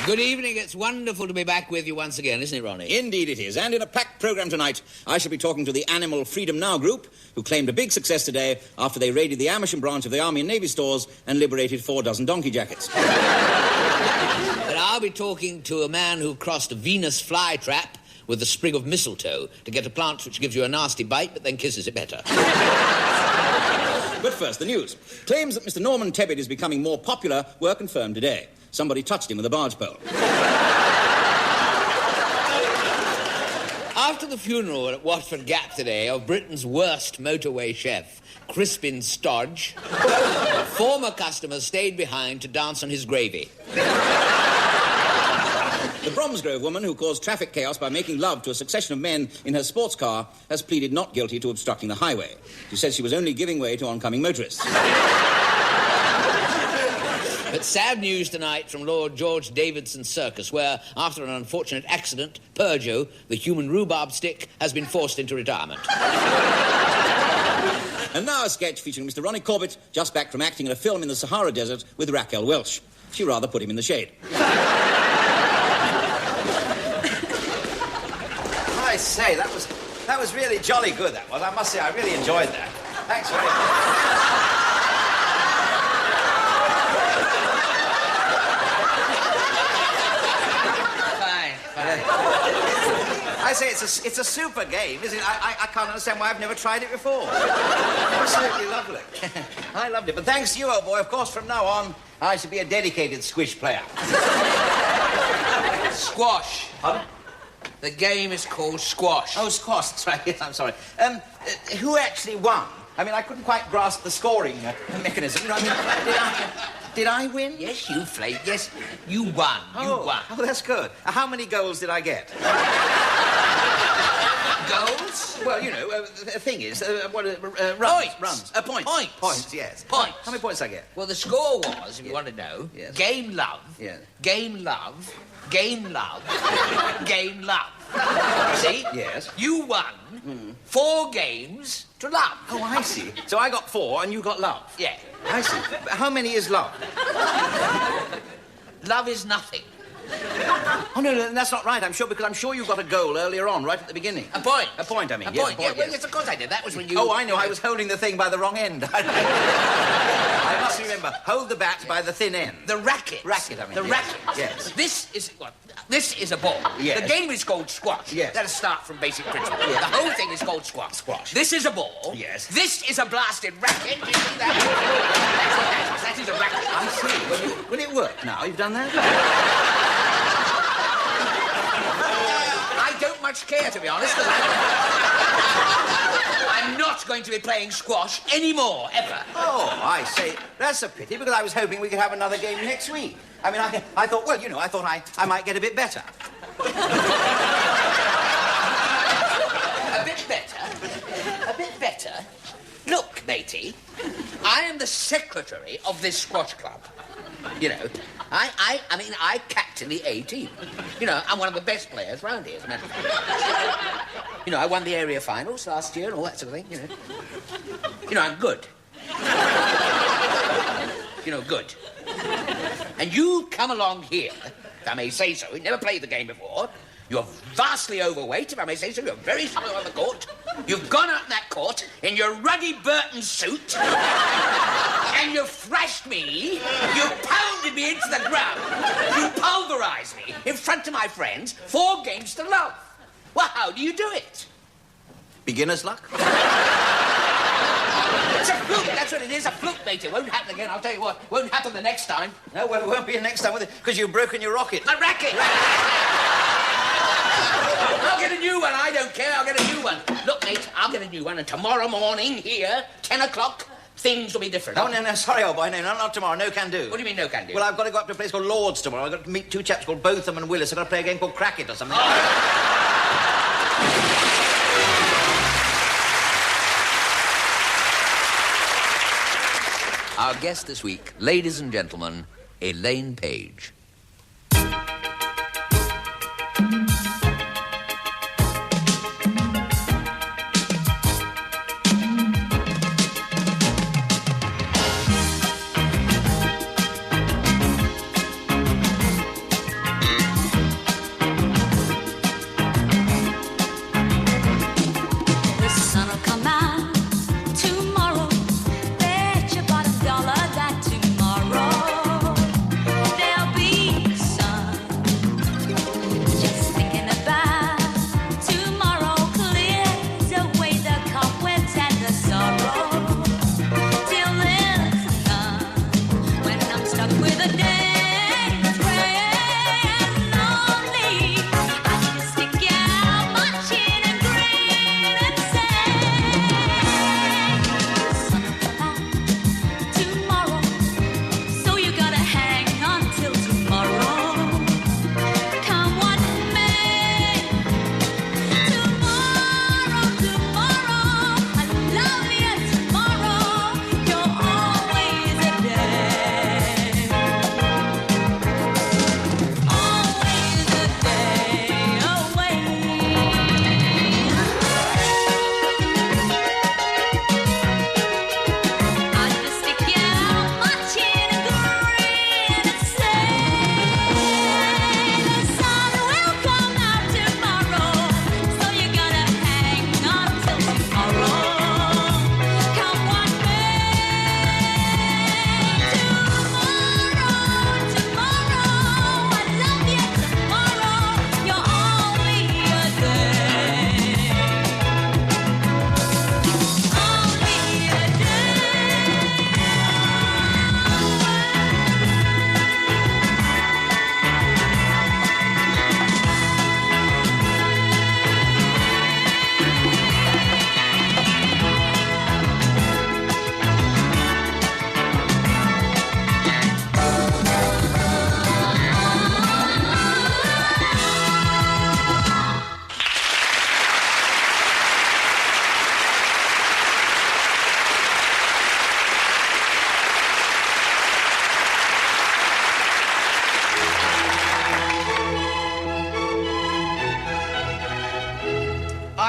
Good evening. It's wonderful to be back with you once again, isn't it, Ronnie? Indeed it is. And in a packed programme tonight, I shall be talking to the Animal Freedom Now group, who claimed a big success today after they raided the Amersham branch of the Army and Navy stores and liberated 4 dozen donkey jackets. And I'll be talking to a man who crossed a Venus flytrap with a sprig of mistletoe to get a plant which gives you a nasty bite but then kisses it better. But first, the news. Claims that Mr. Norman Tebbit is becoming more popular were confirmed today. Somebody touched him with a barge pole. After the funeral at Watford Gap today of Britain's worst motorway chef, Crispin Stodge, former customers stayed behind to dance on his gravy. The Bromsgrove woman who caused traffic chaos by making love to a succession of men in her sports car has pleaded not guilty to obstructing the highway. She says she was only giving way to oncoming motorists. But sad news tonight from Lord George Davidson's circus, where, after an unfortunate accident, Purjo, the human rhubarb stick, has been forced into retirement. And now a sketch featuring Mr. Ronnie Corbett, just back from acting in a film in the Sahara Desert with Raquel Welch. She rather put him in the shade. I say, that was really jolly good, that was. I must say, I really enjoyed that. Thanks very much. I say it's a super game, isn't it? I can't understand why I've never tried it before. Absolutely lovely. I loved it. But thanks to you, old boy, of course, from now on, I shall be a dedicated squish player. Squash. Pardon? The game is called squash. Oh, squash, that's right. Yes, I'm sorry. Who actually won? I mean, I couldn't quite grasp the scoring mechanism. You know, I mean, did I win? Yes, you played. Yes, you won. You won. Oh, that's good. How many goals did I get? Goals? Well, you know, the thing is, runs. Points. Points. Points. Points, yes. Points. How many points did I get? Well, the score was, if you want to know, Yes. game love, Yes. game love, game love, game love. See? Yes. You won 4 games to love. Oh, I see. So I got 4 and you got love. Yeah. I see. How many is love? Love is nothing. Oh, no, that's not right, I'm sure, because I'm sure you got a goal earlier on, right at the beginning. A point. A point, I mean. A Yes, point. Yeah, well, yes. yes, of course I did. That was when you... Oh, I know. I was holding the thing by the wrong end. I must remember. Hold the bat by the thin end. The racket. Racket, I mean. The Yes. racket. Yes. This is what? This is a ball. Yes. The game is called squash. Yes. Let us start from basic principle. Yes. The whole thing is called squash. Squash. This is a ball. Yes. This is a blasted racket. You see that? That is a racket. I see. Will it work now? You've done that? I don't much care, to be honest. I'm not going to be playing squash anymore, ever. Oh, I say. That's a pity, because I was hoping we could have another game next week. I mean, I thought, well, you know, I thought I might get a bit better. A bit better? A bit better? Look, matey, I am the secretary of this squash club. You know, I mean, I captain the A team. You know, I'm one of the best players round here, as a matter of fact. You know, I won the area finals last year and all that sort of thing, you know. You know, I'm good. You know, good. And you come along here, if I may say so, you never played the game before. You're vastly overweight, if I may say so. You're very slow on the court. You've gone out in that court in your ruddy Burton suit, and you thrashed me. You pounded me into the ground. You pulverized me in front of my friends. 4 games to love. Well, how do you do it? Beginner's luck? It's a fluke. That's what it is, a fluke, mate. It won't happen again, I'll tell you what. Won't happen the next time. No, well, it won't be next time with it, because you've broken your rocket. My racket! I'll get a new one. I don't care. I'll get a new one. Look, mate, I'll get a new one, and tomorrow morning here, 10 o'clock, things will be different. Oh, no, sorry, old boy. No, not tomorrow. No can do. What do you mean, no can do? Well, I've got to go up to a place called Lord's tomorrow. I've got to meet 2 chaps called Botham and Willis. I've got to play a game called Cracket or something. Our guest this week, ladies and gentlemen, Elaine Page.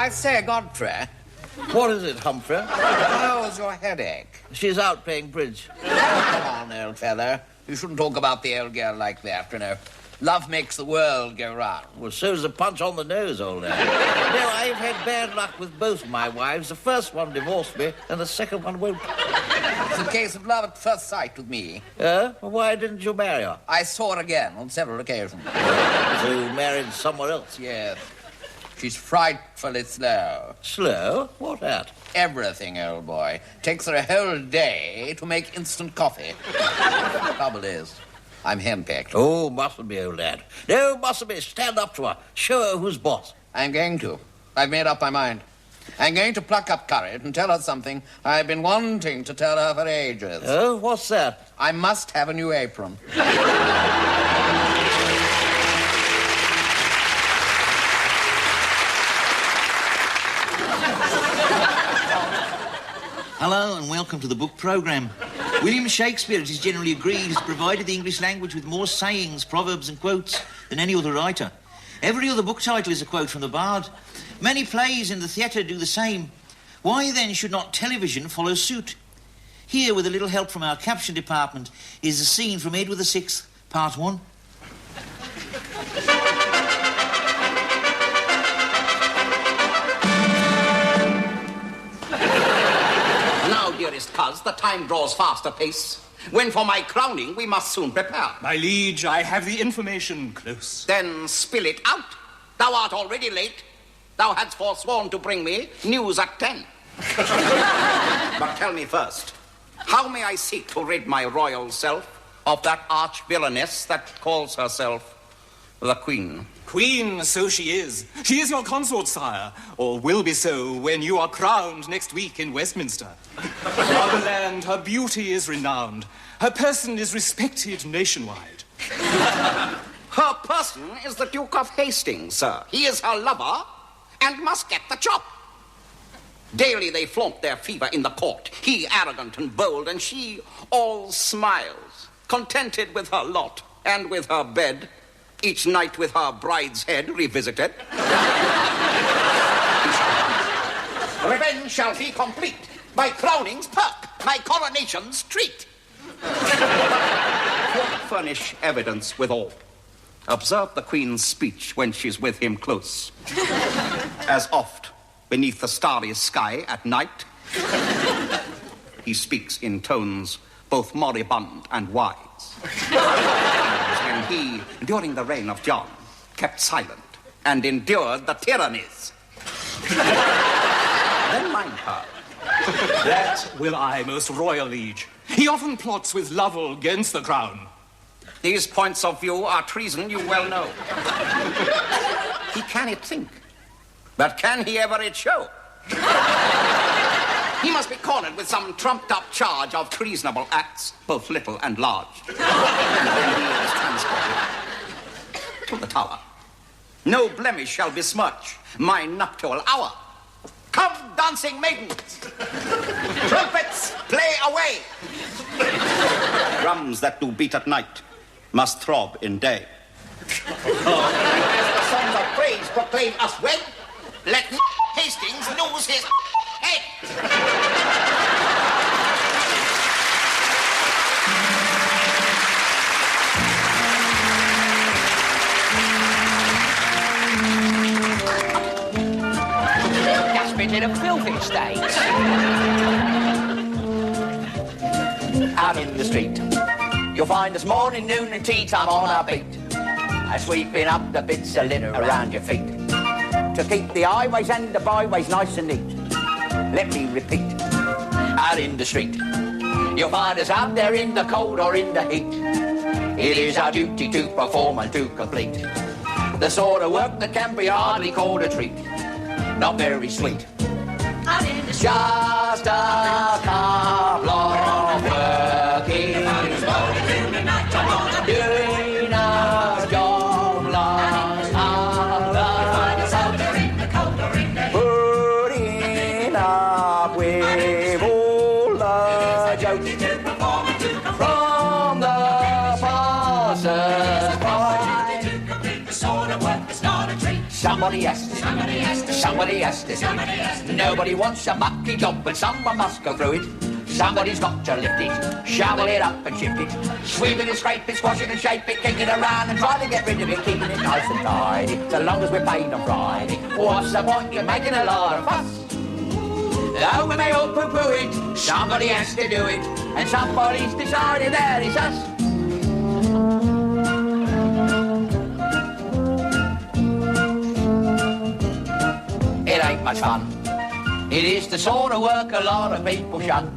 I say, Godfrey. What is it, Humphrey? How's your headache? She's out playing bridge. Come on, old feather. You shouldn't talk about the old girl like that, you know. Love makes the world go round. Well, so's a punch on the nose, old man. No, I've had bad luck with both my wives. The first one divorced me, and the second one won't. It's a case of love at first sight with me. Well, why didn't you marry her? I saw her again on several occasions. So you married someone else? Yes. She's frightfully slow. Slow? What at? Everything, old boy. Takes her a whole day to make instant coffee. The trouble is, I'm henpecked. Oh, mustn't be, old lad. No, mustn't be. Stand up to her. Show her who's boss. I'm going to. I've made up my mind. I'm going to pluck up courage and tell her something I've been wanting to tell her for ages. Oh, what's that? I must have a new apron. Hello and welcome to the book programme. William Shakespeare, it is generally agreed, has provided the English language with more sayings, proverbs and quotes than any other writer. Every other book title is a quote from the bard. Many plays in the theatre do the same. Why then should not television follow suit? Here, with a little help from our caption department, is a scene from Edward VI, Part 1. Dearest coz, the time draws fast apace. When for my crowning we must soon prepare. My liege, I have the information close. Then spill it out. Thou art already late. Thou hadst forsworn to bring me news at 10. But tell me first, how may I seek to rid my royal self of that arch villainess that calls herself the Queen? Queen, so she is. She is your consort, sire, or will be so when you are crowned next week in Westminster. Throughout the land, her beauty is renowned. Her person is respected nationwide. Her person is the Duke of Hastings, sir. He is her lover and must get the chop. Daily they flaunt their fever in the court. He arrogant and bold, and she all smiles, contented with her lot and with her bed. Each night with her bride's head revisited. Revenge shall be complete. My crowning's perk, my coronation's treat. Furnish evidence withal. Observe the Queen's speech when she's with him close. As oft, beneath the starry sky at night, he speaks in tones both moribund and wise. When he, during the reign of John, kept silent and endured the tyrannies. Then mind her. That will I, most royal liege. He often plots with Lovell against the crown. These points of view are treason, you well know. He can it think, but can he ever it show? He must be cornered with some trumped-up charge of treasonable acts, both little and large. And then he is transported to the Tower. No blemish shall besmirch my nuptial hour. Come, dancing maidens! Trumpets, play away! Drums that do beat at night must throb in day. As the songs of praise proclaim us wed, let Hastings lose his head. Just been in a filthy state. Out in the street, you'll find us morning, noon and tea time on our beat. Sweeping up the bits of litter around your feet. To keep the highways and the byways nice and neat. Let me repeat, out in the street, you'll find us out there in the cold or in the heat. It is our duty to perform and to complete the sort of work that can be hardly called a treat. Not very sweet. Out in the street. Just a couple of working doing our job like others, putting up with all the jokes from the passersby. Some Somebody has to. Somebody has to. Nobody wants a mucky job, but someone must go through it. Somebody's got to lift it, shovel it up and shift it, sweep it and scrape it, squash it and shape it, kick it around and try to get rid of it, keeping it nice and tidy, so long as we're paid on Friday. What's the point in making a lot of fuss? Oh, we may all poo-poo it, somebody has to do it, and somebody's decided that it's us. It ain't much fun. It is the sort of work a lot of people shun.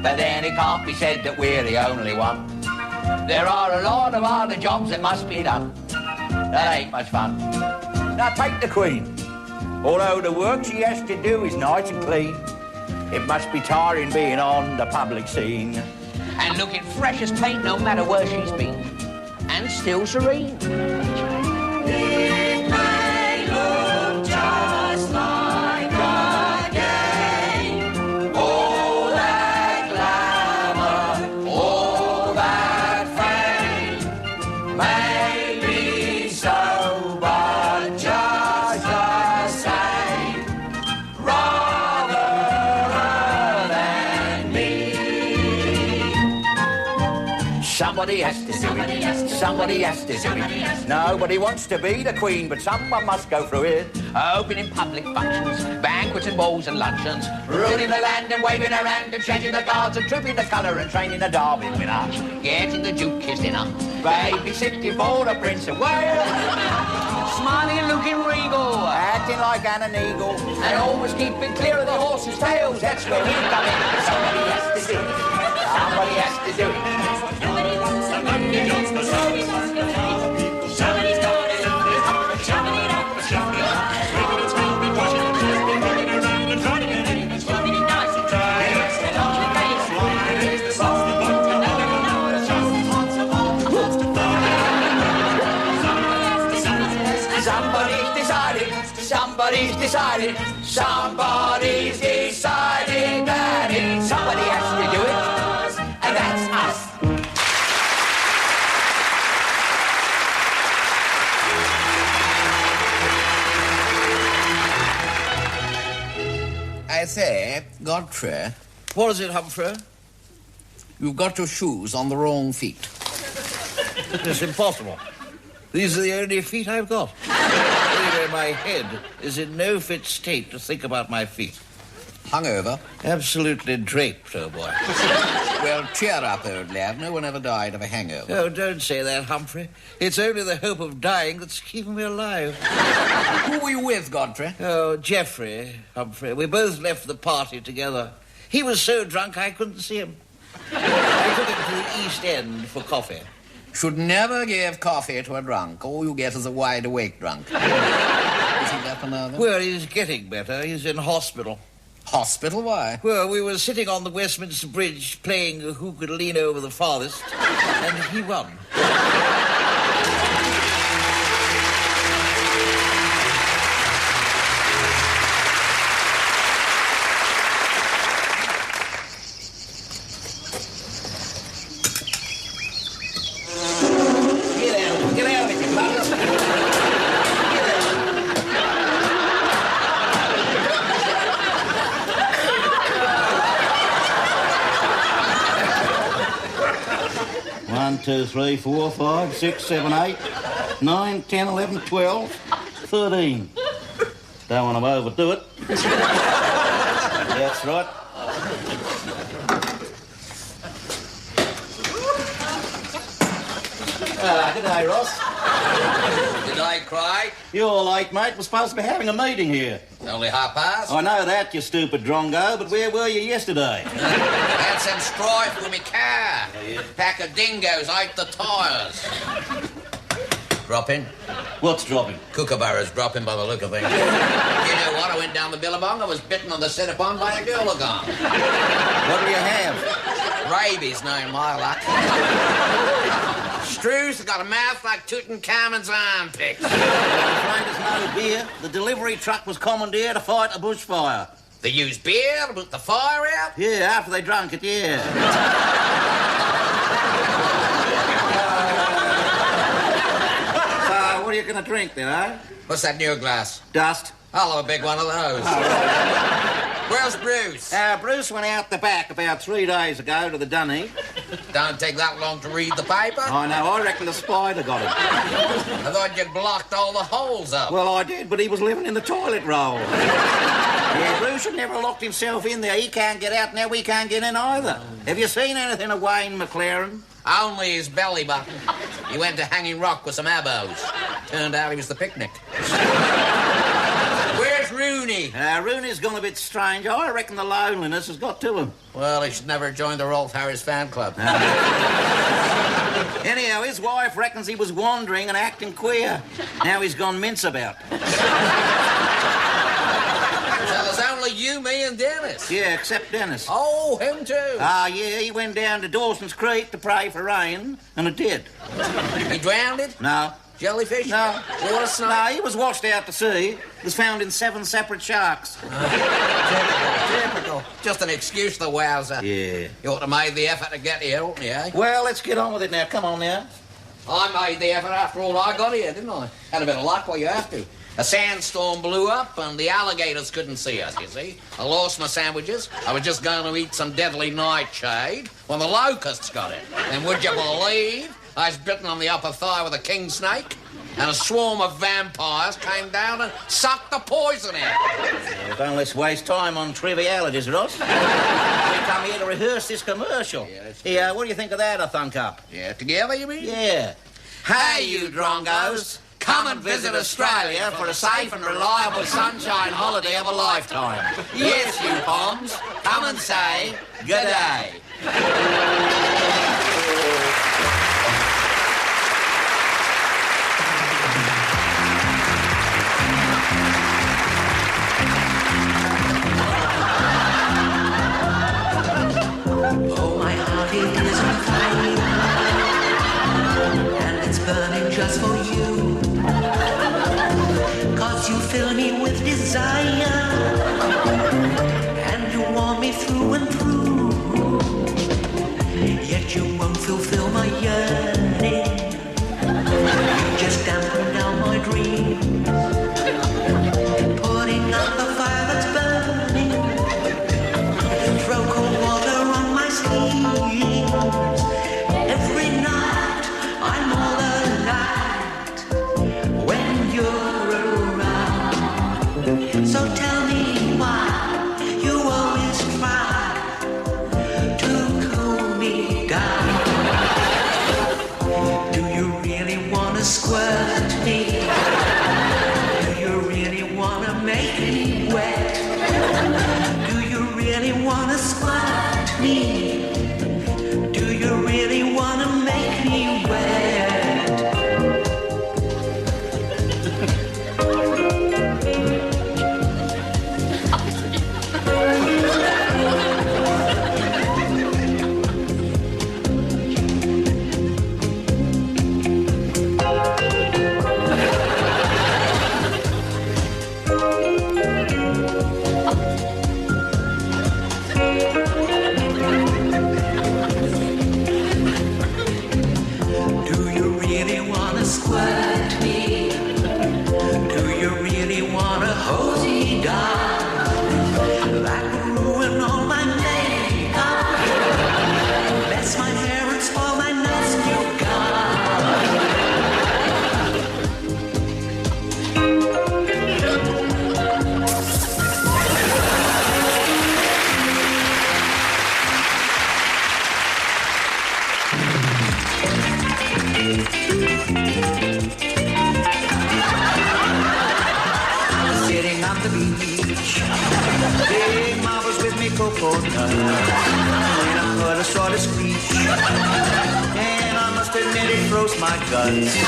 But then it can't be said that we're the only one. There are a lot of other jobs that must be done. That ain't much fun. Now take the Queen. Although the work she has to do is nice and clean, it must be tiring being on the public scene. And looking fresh as paint no matter where she's been. And still serene. It may look just like a game. All that glamour, all that fame may be so, but just the same, rather than me. Somebody has to do it. Somebody has to do it. Nobody wants to be the Queen, but someone must go through it. Opening public functions, banquets and balls and luncheons, ruling the land and waving her hand and changing the guards and trooping the colour and training the derby winner, getting the Duke his dinner, babysitting for the Prince of Wales, smiling and looking regal, acting like Anna Neagle, and always keeping clear of the horses' tails. That's where we come in. Somebody has to do it. Somebody has to do it. Somebody's decided, somebody's decided that it's somebody has to do it, and that's us. I say, Godfrey. What is it, Humphrey? You've got your shoes on the wrong feet. It's impossible. These are the only feet I've got. Anyway, my head is in no fit state to think about my feet. Hungover? Absolutely draped, oh boy. Well, cheer up, old lad. No one ever died of a hangover. Oh, don't say that, Humphrey. It's only the hope of dying that's keeping me alive. Who were you with, Godfrey? Oh, Geoffrey, Humphrey. We both left the party together. He was so drunk I couldn't see him. I took him to the East End for coffee. Should never give coffee to a drunk. All you get is a wide-awake drunk. Is he better now, then? Well, he's getting better. He's in hospital. Hospital? Why? Well, we were sitting on the Westminster Bridge playing who could lean over the farthest, and he won. Get out of it, you buggers. 1, 2, 3, 4, 5, 6, 7, 8, 9, 10, 11, 12, 13. Don't want to overdo it. That's right. Good day, Ross. Did I cry? You're late, mate. We're supposed to be having a meeting here. Only 1:30. I know that, you stupid drongo, but where were you yesterday? Had some strife with me car. Pack of dingoes ate the tyres. Dropping? What's dropping? Kookaburras dropping by the look of things. You know what? I went down the billabong. I was bitten on the centre pond by a girl again. What do you have? Rabies, no my luck. Stru's got a mouth like Tutankhamun's armpit. I'm afraid there's no beer. The delivery truck was commandeered to fight a bushfire. They used beer to put the fire out? Yeah, after they drunk it, yeah. So, what are you taking a drink then, eh? What's that in your glass? Dust. I'll have a big one of those. Where's Bruce? Bruce went out the back about 3 days ago to the dunny. Don't take that long to read the paper. I know, I reckon the spider got him. I thought you'd blocked all the holes up. Well, I did, but he was living in the toilet roll. Yeah, Bruce had never locked himself in there. He can't get out, now we can't get in either. Have you seen anything of Wayne McLaren? Only his belly button. He went to Hanging Rock with some abos. Turned out he was the picnic. Where's Rooney? Rooney's gone a bit strange. I reckon the loneliness has got to him. Well, he should never have joined the Rolf Harris fan club. Anyhow, his wife reckons he was wandering and acting queer. Now he's gone mince about. So there's only you, me and Dennis? Yeah, except Dennis. Oh, him too? Yeah, he went down to Dawson's Creek to pray for rain, and it did. He drowned it? No. Jellyfish? No. Water snake? No, he was washed out to sea. He was found in 7 separate sharks. Typical. Just an excuse, the wowzer. Yeah. You ought to have made the effort to get here, oughtn't you, eh? Well, let's get on with it now. Come on now. I made the effort after all I got here, didn't I? Had a bit of luck, well, you have to. A sandstorm blew up and the alligators couldn't see us, you see. I lost my sandwiches. I was just going to eat some deadly nightshade when the locusts got it. And would you believe I was bitten on the upper thigh with a king snake? And a swarm of vampires came down and sucked the poison out. Yeah, don't let's waste time on trivialities, Ross. We come here to rehearse this commercial. Yeah, what do you think of that, I thunk up? Yeah, together, you mean? Yeah. Hey, you drongos. Come and visit Australia for a safe and reliable sunshine holiday of a lifetime. Yes, you bombs. Come and say good day. Oh, my heart, it is on fire, and it's burning just for you. 'Cause you fill me with desire, and you warm me through and through. Yet you won't fulfill my yearning. You just dampen down my dreams, putting out the fire that's burning. Throw cold water on my sleeves. Every night I'm all alight when you're around. So tell me why you always try to cool me down. Do you really want to squirt me? Do you really want to make me wet? Do you really want to squirt me? Do you really want to make me wet? Do you really want to squirt me? Do you really want to hose me down? That would ruin all my makeup, mess my hair and spoil my nice new gown. Sitting on the beach, big marbles with me coconut, when I heard a sort of screech, and I must admit it froze my guts. I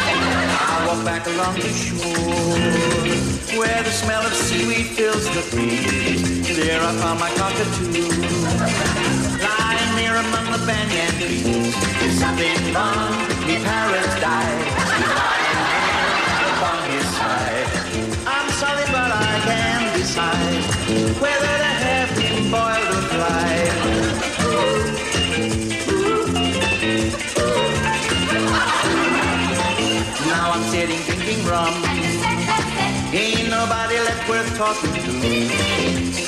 walked back along the shore, where the smell of seaweed fills the breeze. There I found my cockatoo, lying there among the banyan trees. There's something wrong with me paradise, lying there upon his side. I'm sorry, but I can't decide whether to have him boiled or fried. Now I'm sitting drinking rum, talking to,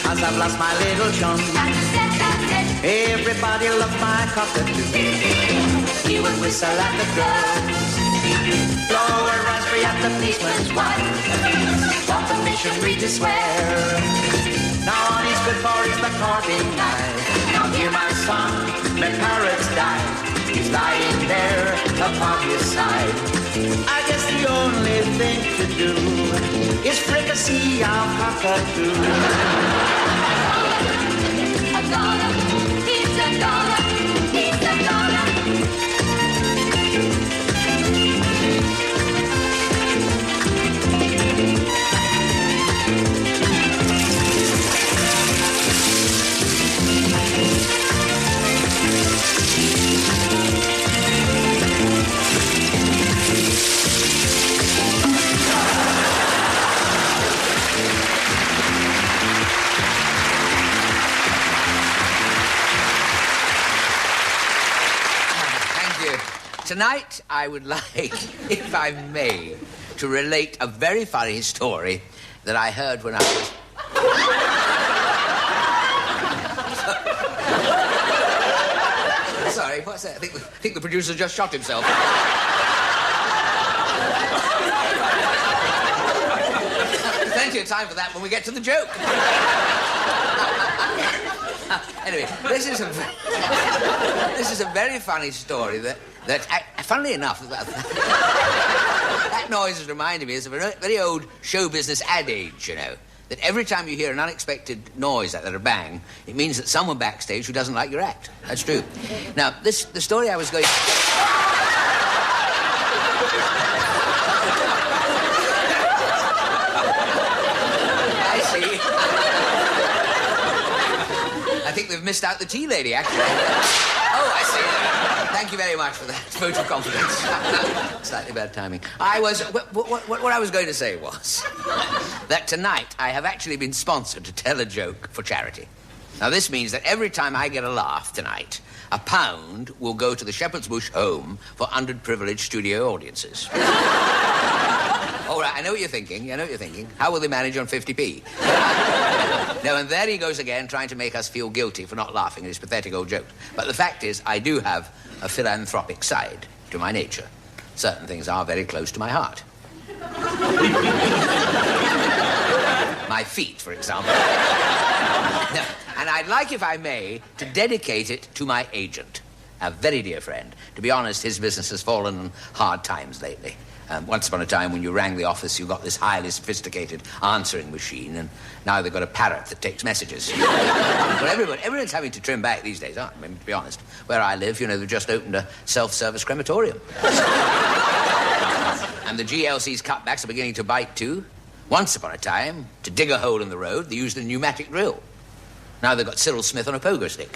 'cause I've lost my little chum. Everybody loved my cockatoo. He would whistle at the drums, blow a raspberry at the policeman's wife, walk the missionary to swear. Now all he's good for is the carving knife. Now hear my son, the parrot's died. He's lying there upon his side. I guess the only thing to do is fricassee our cockatoo. A goner, he's a goner, he's a goner. Tonight, I would like, if I may, to relate a very funny story that I heard when I was... Sorry, what's that? I think the producer just shot himself. Plenty of time for that when we get to the joke. Anyway, this is a very funny story that funnily enough, that noise has reminded me of a very old show business adage, you know, that every time you hear an unexpected noise like that, a bang, it means that someone backstage who doesn't like your act. That's true. Now, the story I was going... I see. I think they've missed out the tea lady, actually. Oh, I see. Thank you very much for that vote of confidence. Slightly bad timing. What I was going to say was that tonight I have actually been sponsored to tell a joke for charity. Now, this means that every time I get a laugh tonight, £1 will go to the Shepherd's Bush Home for underprivileged studio audiences. All right, I know what you're thinking. How will they manage on 50p? No, and there he goes again, trying to make us feel guilty for not laughing at his pathetic old jokes. But the fact is, I do have a philanthropic side to my nature. Certain things are very close to my heart. My feet, for example. No, and I'd like, if I may, to dedicate it to my agent, a very dear friend. To be honest, his business has fallen on hard times lately. Once upon a time, when you rang the office, you got this highly sophisticated answering machine, and now they've got a parrot that takes messages. Well, everyone's having to trim back these days, aren't they? I mean, to be honest. Where I live, you know, they've just opened a self-service crematorium. And the GLC's cutbacks are beginning to bite, too. Once upon a time, to dig a hole in the road, they used a pneumatic drill. Now they've got Cyril Smith on a pogo stick.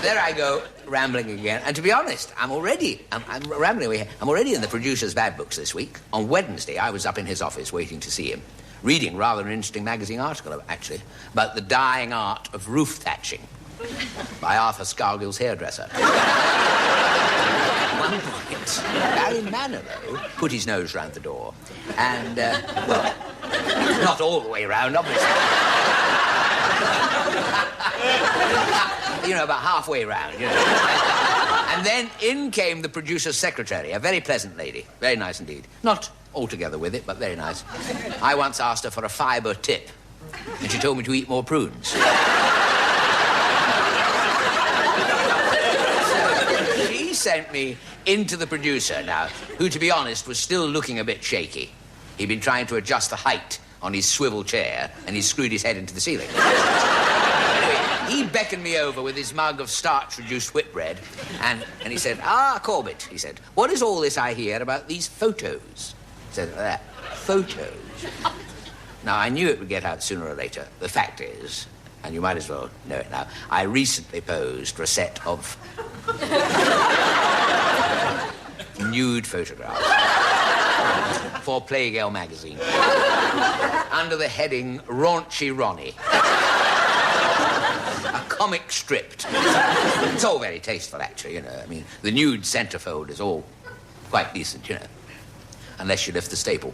There I go, rambling again. And to be honest, I'm already in the producer's bad books this week. On Wednesday, I was up in his office waiting to see him, reading rather an interesting magazine article, actually, about the dying art of roof thatching by Arthur Scargill's hairdresser. At one point, Barry Manilow put his nose round the door and, well, not all the way round, obviously. You know, about halfway round, you know. And then in came the producer's secretary, a very pleasant lady. Very nice indeed. Not altogether with it, but very nice. I once asked her for a fibre tip, and she told me to eat more prunes. So she sent me into the producer now, who, to be honest, was still looking a bit shaky. He'd been trying to adjust the height on his swivel chair, and he screwed his head into the ceiling. He beckoned me over with his mug of starch-reduced whitbread, and he said, Corbett, he said, what is all this I hear about these photos? I said, photos? Now, I knew it would get out sooner or later. The fact is, and you might as well know it now, I recently posed for a set of nude photographs for Playgale magazine under the heading Raunchy Ronnie. A comic stripped. It's all very tasteful, actually, you know. I mean, the nude centerfold is all quite decent, you know. Unless you lift the staple.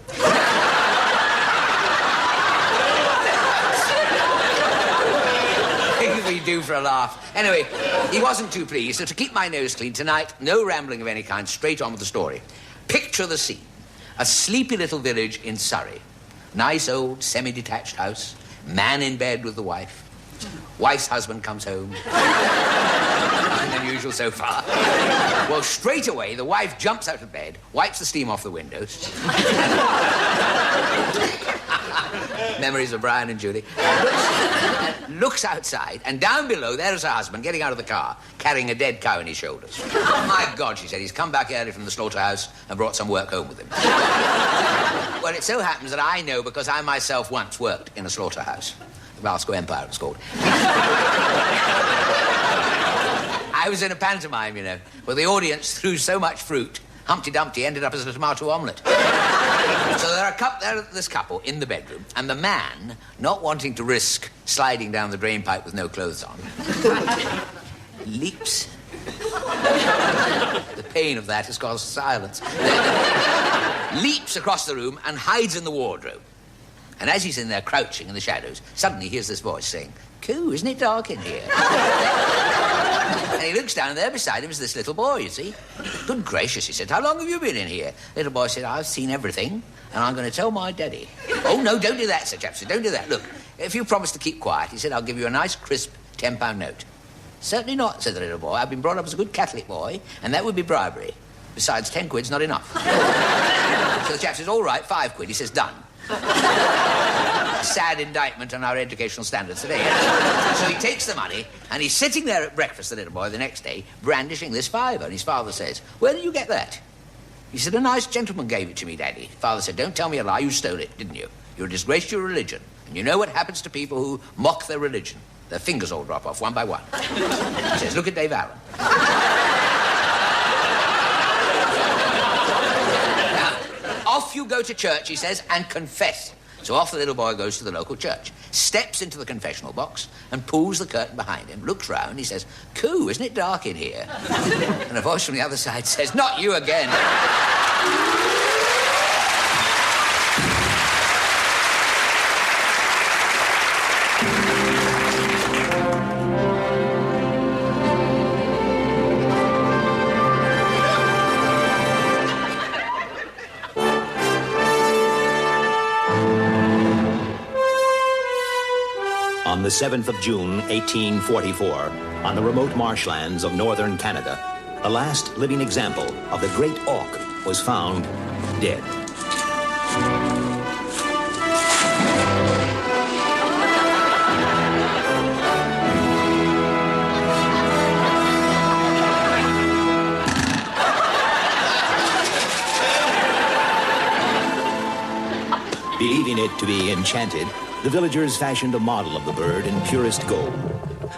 only do for a laugh. Anyway, he wasn't too pleased, so to keep my nose clean tonight, no rambling of any kind, straight on with the story. Picture the scene. A sleepy little village in Surrey. Nice old semi-detached house. Man in bed with the wife. Wife's husband comes home. Nothing unusual so far. Well, straight away, the wife jumps out of bed, wipes the steam off the windows. Memories of Brian and Judy. Looks outside, and down below, there's her husband getting out of the car, carrying a dead cow on his shoulders. My God, she said, he's come back early from the slaughterhouse and brought some work home with him. Well, it so happens that I know because I myself once worked in a slaughterhouse. The Glasgow Empire, it was called. I was in a pantomime, you know, where the audience threw so much fruit, Humpty Dumpty ended up as a tomato omelette. So there's this couple in the bedroom, and the man, not wanting to risk sliding down the drain pipe with no clothes on, leaps. The pain of that has caused silence. Leaps across the room and hides in the wardrobe. And as he's in there crouching in the shadows, suddenly he hears this voice saying, "Coo, isn't it dark in here?" And he looks down, and there beside him is this little boy, you see. "Good gracious," he said, "how long have you been in here?" Little boy said, "I've seen everything, and I'm going to tell my daddy." "Oh, no, don't do that," said Chapsy, "don't do that. Look, if you promise to keep quiet," he said, "I'll give you a nice, crisp £10 note." "Certainly not," said the little boy. "I've been brought up as a good Catholic boy, and that would be bribery. Besides, 10 quid's not enough." So the chap says, "All right, 5 quid." He says, "Done." A sad indictment on our educational standards today. So he takes the money, and he's sitting there at breakfast, the little boy, the next day, brandishing this £5. And his father says, "Where did you get that?" He said, "A nice gentleman gave it to me, Daddy." Father said, "Don't tell me a lie, you stole it, didn't you? You're a disgrace to your religion. And you know what happens to people who mock their religion? Their fingers all drop off one by one." He says, "Look at Dave Allen." Now, off you go to church, he says, and confess. So off the little boy goes to the local church, steps into the confessional box and pulls the curtain behind him, looks round, he says, "Coo, isn't it dark in here?" And a voice from the other side says, "Not you again." On the 7th of June, 1844, on the remote marshlands of northern Canada, the last living example of the great auk was found dead. Believing it to be enchanted, the villagers fashioned a model of the bird in purest gold.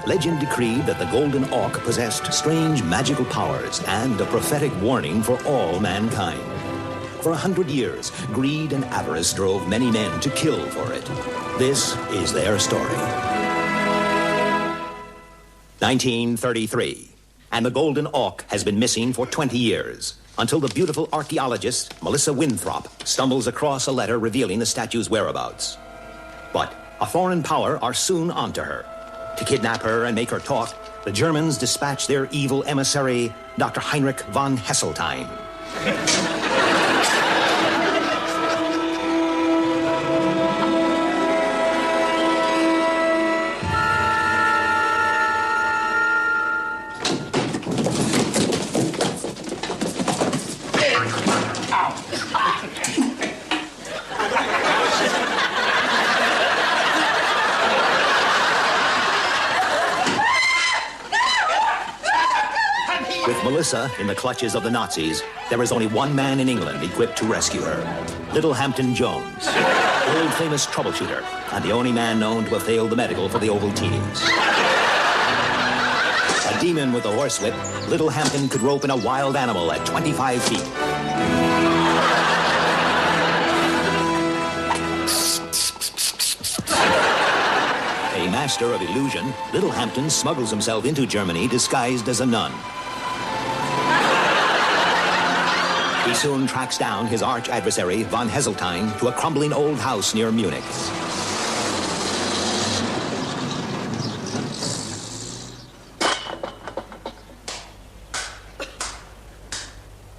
Legend decreed that the golden auk possessed strange magical powers and a prophetic warning for all mankind. For 100 years, greed and avarice drove many men to kill for it. This is their story. 1933, and the golden auk has been missing for 20 years. Until the beautiful archaeologist, Melissa Winthrop, stumbles across a letter revealing the statue's whereabouts. But a foreign power are soon onto her. To kidnap her and make her talk, the Germans dispatch their evil emissary, Dr. Heinrich von Hesseltine. With Melissa in the clutches of the Nazis, there is only one man in England equipped to rescue her. Little Hampton Jones, world famous troubleshooter, and the only man known to have failed the medical for the Ovaltinis. A demon with a horsewhip, Little Hampton could rope in a wild animal at 25 feet. A master of illusion, Little Hampton smuggles himself into Germany disguised as a nun. He soon tracks down his arch-adversary, von Hesseltine, to a crumbling old house near Munich.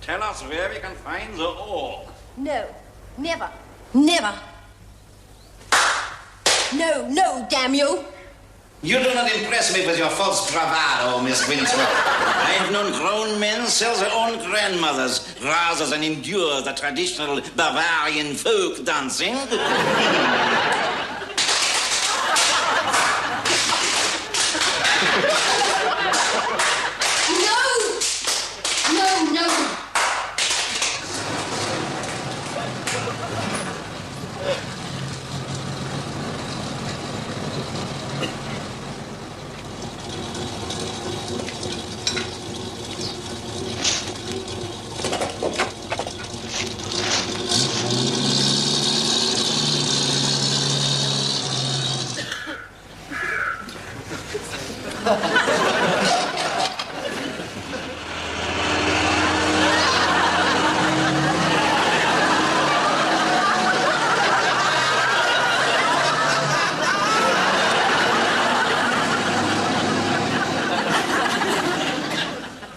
tell us where we can find the orc. No, never. Never. No, damn you. You do not impress me with your false bravado, Miss Winthrop. I have known grown men sell their own grandmothers rather than endure the traditional Bavarian folk dancing. No.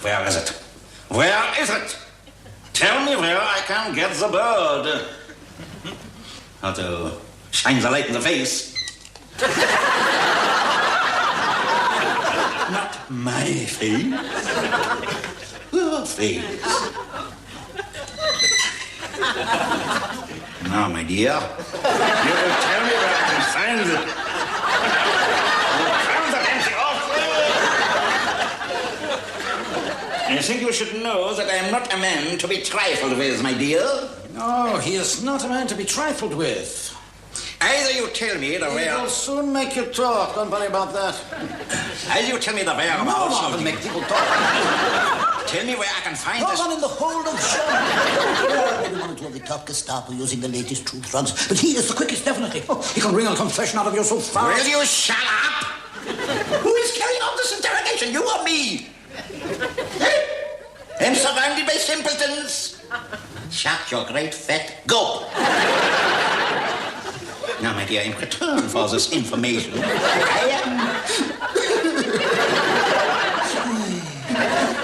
Where is it? Where is it? Tell me where I can get the bird. How to shine the light in the face. Not my face. Your face. Now, my dear, you will tell me where I can find it. I think you should know that I am not a man to be trifled with, my dear. No, he is not a man to be trifled with. Either you tell me the He where... will soon make you talk. Don't worry about that. Either you tell me the whereabouts... No one will make people talk. Tell me where I can find No this... one in the whole of Germany. Maybe one or two of the top Gestapo using the latest truth drugs, but he is the quickest, definitely. Oh, he can wring a confession out of you so fast. Will you shut up? Who is carrying out this interrogation, you or me? I'm surrounded by simpletons. Shut your great fat gulp. Now, my dear, in return for this information,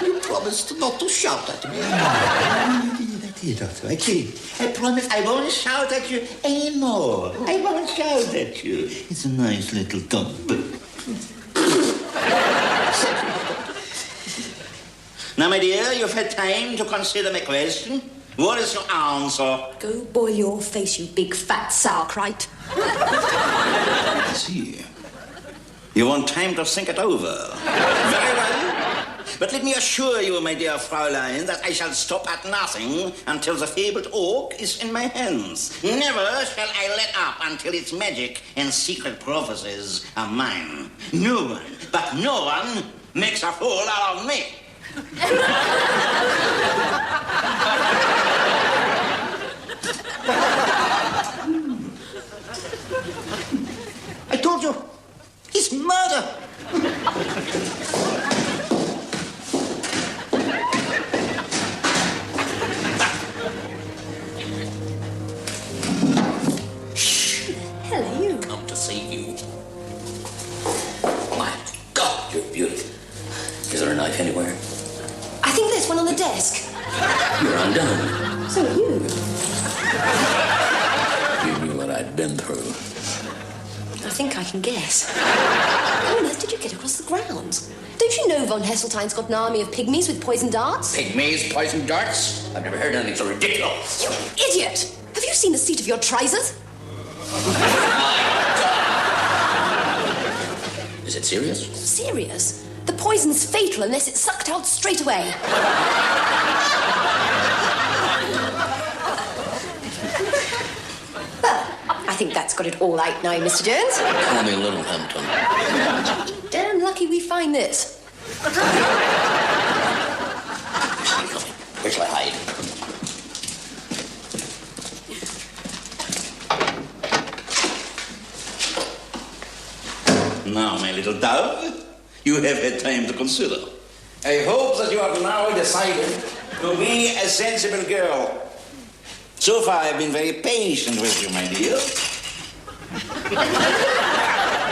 You promised not to shout at me. I promise I won't shout at you anymore. I won't shout at you. It's a nice little dump. Now, my dear, you've had time to consider my question. What is your answer? Go boil your face, you big fat sauerkraut. I see. You want time to think it over. Very well. But let me assure you, my dear Fraulein, that I shall stop at nothing until the fabled orc is in my hands. Never shall I let up until its magic and secret prophecies are mine. No one, but no one, makes a fool out of me. I told you, it's murder. Hello, you. Come to save you. My God, you're beautiful. Is there a knife anywhere? I think there's one on the desk. You're undone. So are you. You knew what I'd been through. I think I can guess. How on earth did you get across the grounds? Don't you know von Hesseltine's got an army of pygmies with poison darts? Pygmies, poison darts? I've never heard anything so ridiculous. You idiot! Have you seen the seat of your trousers? Is it serious? Serious? The poison's fatal unless it's sucked out straight away. Well, I think that's got it all out now, Mr. Jones. Call me Little Hampton. Damn lucky we find this. Where shall I hide? Now, my little dove, you have had time to consider. I hope that you have now decided to be a sensible girl. So far, I've been very patient with you, my dear.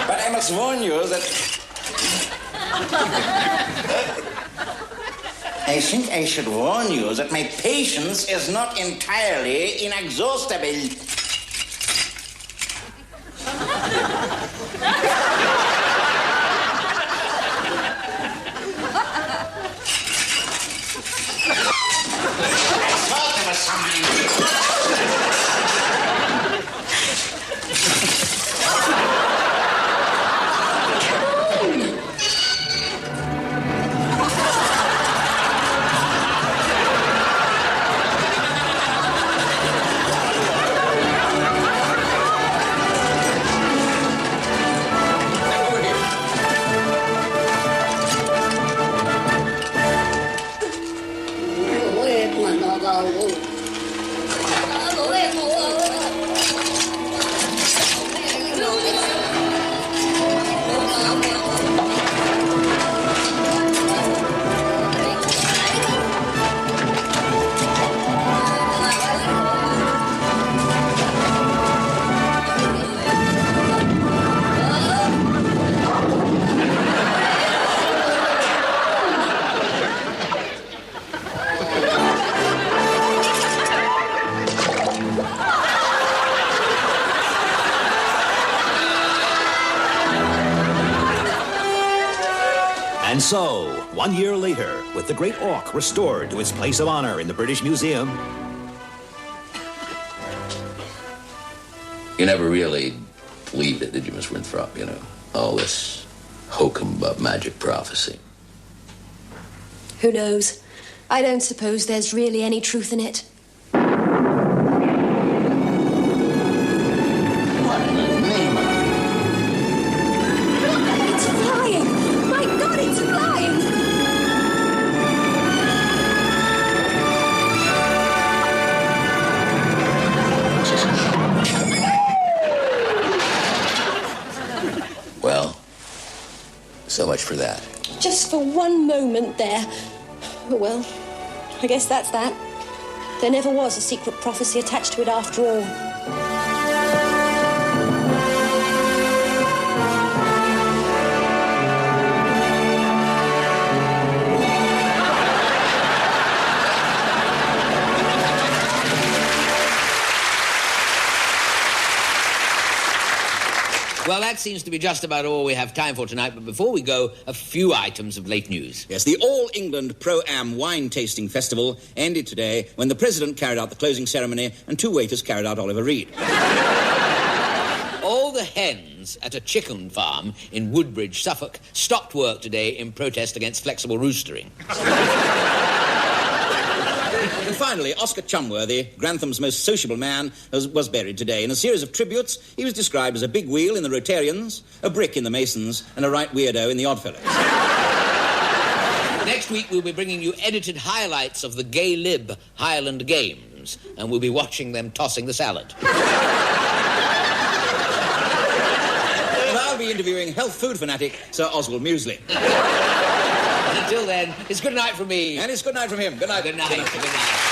But I must warn you that I think I should warn you that my patience is not entirely inexhaustible. I thought there was somebody. And so, 1 year later, with the great auk restored to its place of honor in the British Museum... You never really believed it, did you, Miss Winthrop? You know, all this hokum about magic prophecy. Who knows? I don't suppose there's really any truth in it. It's flying! My God, it's flying! Well, so much for that. Just for one moment there. Oh, well, I guess that's that. There never was a secret prophecy attached to it after all. Well, that seems to be just about all we have time for tonight, but before we go, a few items of late news. Yes, the All-England Pro-Am Wine Tasting Festival ended today when the President carried out the closing ceremony and two waiters carried out Oliver Reed. All the hens at a chicken farm in Woodbridge, Suffolk, stopped work today in protest against flexible roostering. And finally, Oscar Chumworthy, Grantham's most sociable man, was buried today. In a series of tributes, he was described as a big wheel in the Rotarians, a brick in the Masons, and a right weirdo in the Oddfellows. Next week, we'll be bringing you edited highlights of the Gay Lib Highland Games, and we'll be watching them tossing the salad. And I'll be interviewing health food fanatic Sir Oswald Muesli. Until then, it's good night from me. And it's good night from him. Good night. Good night. Good night.